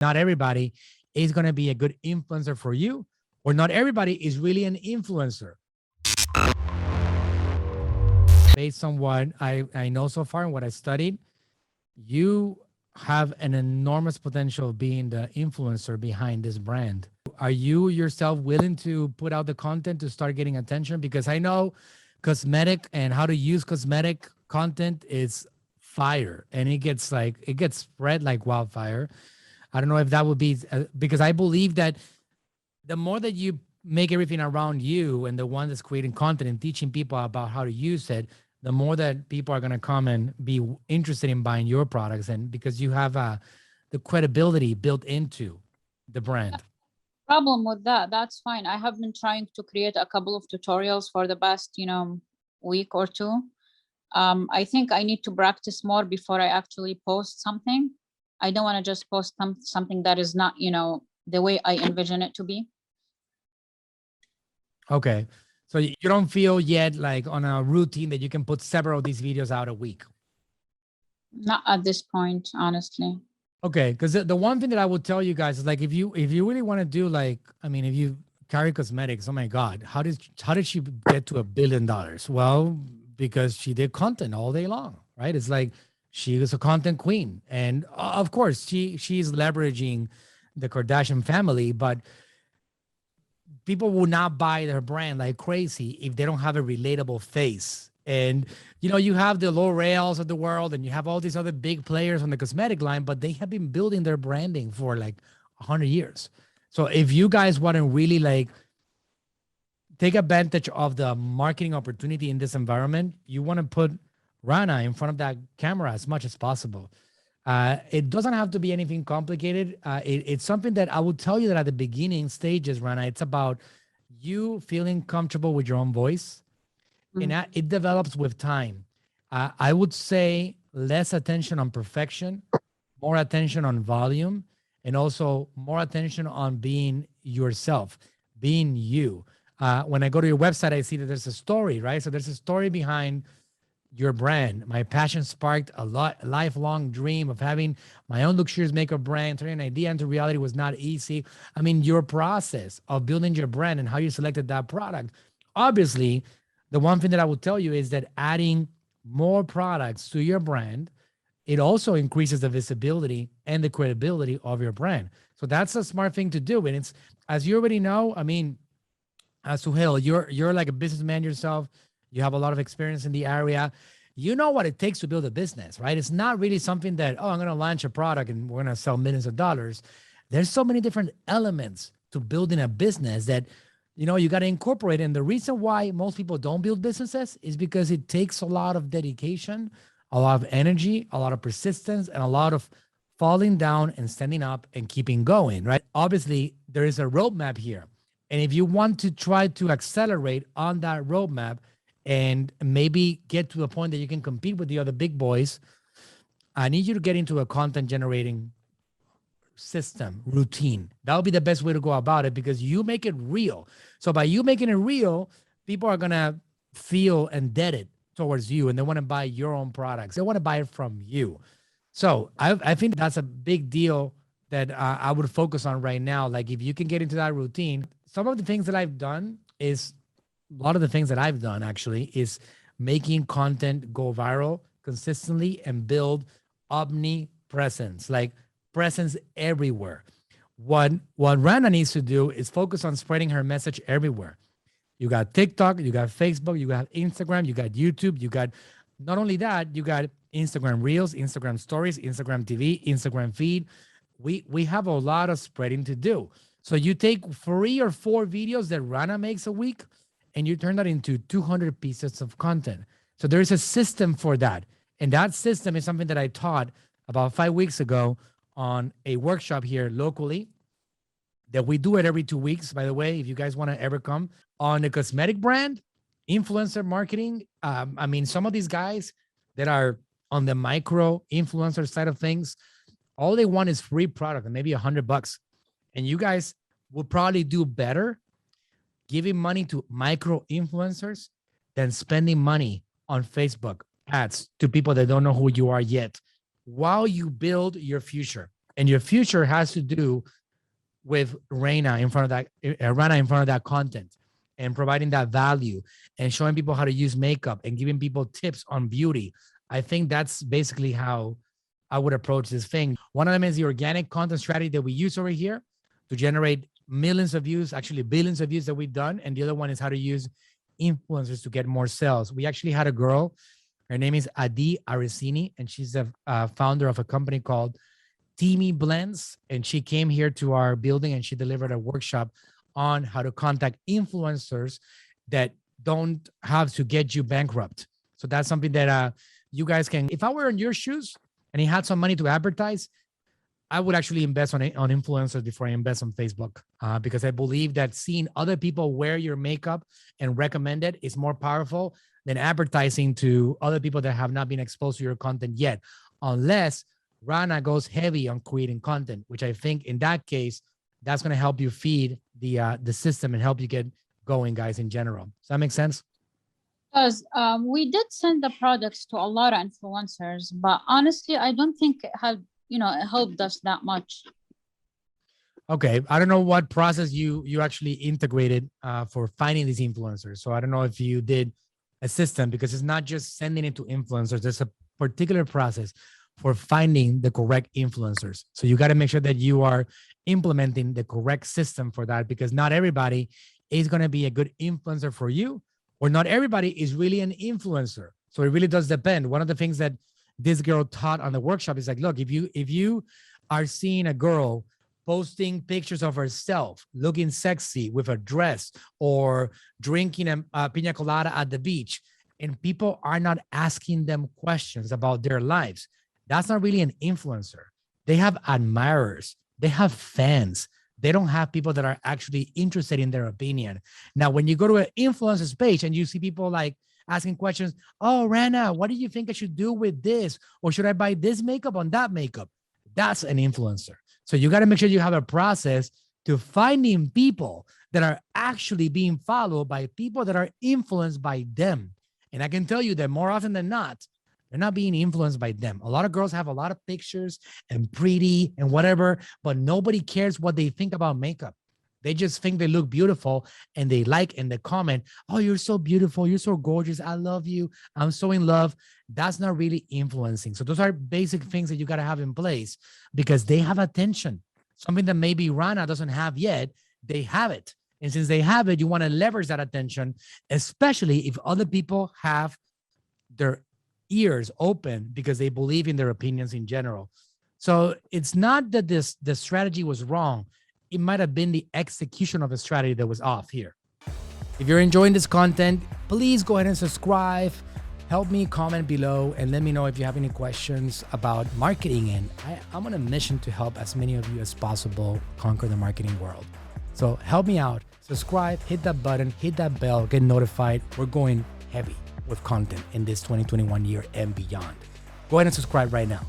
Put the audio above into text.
Not everybody is going to be a good influencer for you, or not everybody is really an influencer. Based on what I know so far and what I studied, you have an enormous potential of being the influencer behind this brand. Are you yourself willing to put out the content to start getting attention? Because I know cosmetic and how to use cosmetic content is fire, and it gets spread like wildfire. I don't know if that would be because I believe that the more that you make everything around you and the one that's creating content and teaching people about how to use it, the more that people are going to come and be interested in buying your products. And because you have the credibility built into the brand. Problem with that, that's fine. I have been trying to create a couple of tutorials for the past, week or two. I think I need to practice more before I actually post something. I don't want to just post something that is not, the way I envision it to be. Okay. So you don't feel yet like on a routine that you can put several of these videos out a week? Not at this point, honestly. Okay. Because the one thing that I would tell you guys is like, if you really want to do if you 𝗟𝗘𝗥𝗡 Cosmetics, oh my God, how did she get to $1 billion? Well, because she did content all day long, right? It's like she was a content queen. And of course, she's leveraging the Kardashian family, but people will not buy their brand like crazy if they don't have a relatable face. And, you have the L'Oreals of the world and you have all these other big players on the cosmetic line, but they have been building their branding for like 100 years. So if you guys want to really take advantage of the marketing opportunity in this environment, you want to put Rana in front of that camera as much as possible. It doesn't have to be anything complicated. It's something that I would tell you that at the beginning stages, Rana, it's about you feeling comfortable with your own voice. Mm-hmm. And it develops with time. I would say less attention on perfection, more attention on volume, and also more attention on being yourself, being you. When I go to your website, I see that there's a story, right? So there's a story behind your brand. My passion sparked a lifelong dream of having my own luxurious makeup brand. Turning an idea into reality was not easy. I mean, your process of building your brand and how you selected that product. Obviously, the one thing that I will tell you is that adding more products to your brand, it also increases the visibility and the credibility of your brand. So that's a smart thing to do. And it's, as you already know, I mean, 𝗟𝗘𝗥𝗡, you're like a businessman yourself. You have a lot of experience in the area. You know what it takes to build a business, right? It's not really something that, I'm going to launch a product and we're going to sell millions of dollars. There's so many different elements to building a business that, you got to incorporate. And the reason why most people don't build businesses is because it takes a lot of dedication, a lot of energy, a lot of persistence, and a lot of falling down and standing up and keeping going, right? Obviously, there is a roadmap here. And if you want to try to accelerate on that roadmap and maybe get to a point that you can compete with the other big boys, I need you to get into a content generating system, routine. That would be the best way to go about it, because you make it real. So by you making it real, people are going to feel indebted towards you and they want to buy your own products. They want to buy it from you. So I think that's a big deal that I would focus on right now. Like if you can get into that routine, some of the things that I've done is, a lot of the things that I've done actually is making content go viral consistently and build omnipresence, like presence everywhere. What Rana needs to do is focus on spreading her message everywhere. You got TikTok, you got Facebook, you got Instagram, you got YouTube, you got, not only that, you got Instagram Reels, Instagram Stories, Instagram TV, Instagram Feed. We have a lot of spreading to do. So you take 3 or 4 videos that Rana makes a week and you turn that into 200 pieces of content. So there's a system for that. And that system is something that I taught about 5 weeks ago on a workshop here locally, that we do it every 2 weeks. By the way, if you guys want to ever come on the cosmetic brand, influencer marketing. I mean, some of these guys that are on the micro influencer side of things, all they want is free product and maybe $100. And you guys will probably do better giving money to micro influencers than spending money on Facebook ads to people that don't know who you are yet, while you build your future. And your future has to do with Rana in front of that content and providing that value and showing people how to use makeup and giving people tips on beauty. I think that's basically how I would approach this thing. One of them is the organic content strategy that we use over here to generate millions of views, actually billions of views that we've done. And the other one is how to use influencers to get more sales. We actually had a girl, her name is 𝗟𝗘𝗥𝗡, and she's the founder of a company called Teamy Blends. And she came here to our building and she delivered a workshop on how to contact influencers that don't have to get you bankrupt. So that's something that you guys can, if I were in your shoes and he had some money to advertise, I would actually invest on influencers before I invest on Facebook, because I believe that seeing other people wear your makeup and recommend it is more powerful than advertising to other people that have not been exposed to your content yet, unless Rana goes heavy on creating content, which I think in that case, that's going to help you feed the system and help you get going, guys, in general. Does that make sense? Because we did send the products to a lot of influencers, but honestly, I don't think it helped us that much. Okay, I don't know what process you actually integrated for finding these influencers. So I don't know if you did a system, because it's not just sending it to influencers. There's a particular process for finding the correct influencers. So you got to make sure that you are implementing the correct system for that, because not everybody is going to be a good influencer for you, or not everybody is really an influencer. So it really does depend. One of the things that this girl taught on the workshop is like, look, if you are seeing a girl posting pictures of herself looking sexy with a dress or drinking a piña colada at the beach, and people are not asking them questions about their lives, that's not really an influencer. They have admirers, they have fans. They don't have people that are actually interested in their opinion. Now, when you go to an influencer's page and you see people like asking questions, oh, Rana, what do you think I should do with this? Or should I buy this makeup on that makeup? That's an influencer. So you got to make sure you have a process to finding people that are actually being followed by people that are influenced by them. And I can tell you that more often than not, they're not being influenced by them. A lot of girls have a lot of pictures and pretty and whatever, but nobody cares what they think about makeup. They just think they look beautiful and they like and they comment, oh, you're so beautiful. You're so gorgeous. I love you. I'm so in love. That's not really influencing. So those are basic things that you got to have in place, because they have attention, something that maybe Rana doesn't have yet. They have it. And since they have it, you want to leverage that attention, especially if other people have their ears open because they believe in their opinions in general. So it's not that the strategy was wrong. It might have been the execution of a strategy that was off here. If you're enjoying this content, please go ahead and subscribe. Help me comment below and let me know if you have any questions about marketing. And I'm on a mission to help as many of you as possible conquer the marketing world. So help me out. Subscribe, hit that button, hit that bell, get notified. We're going heavy with content in this 2021 year and beyond. Go ahead and subscribe right now.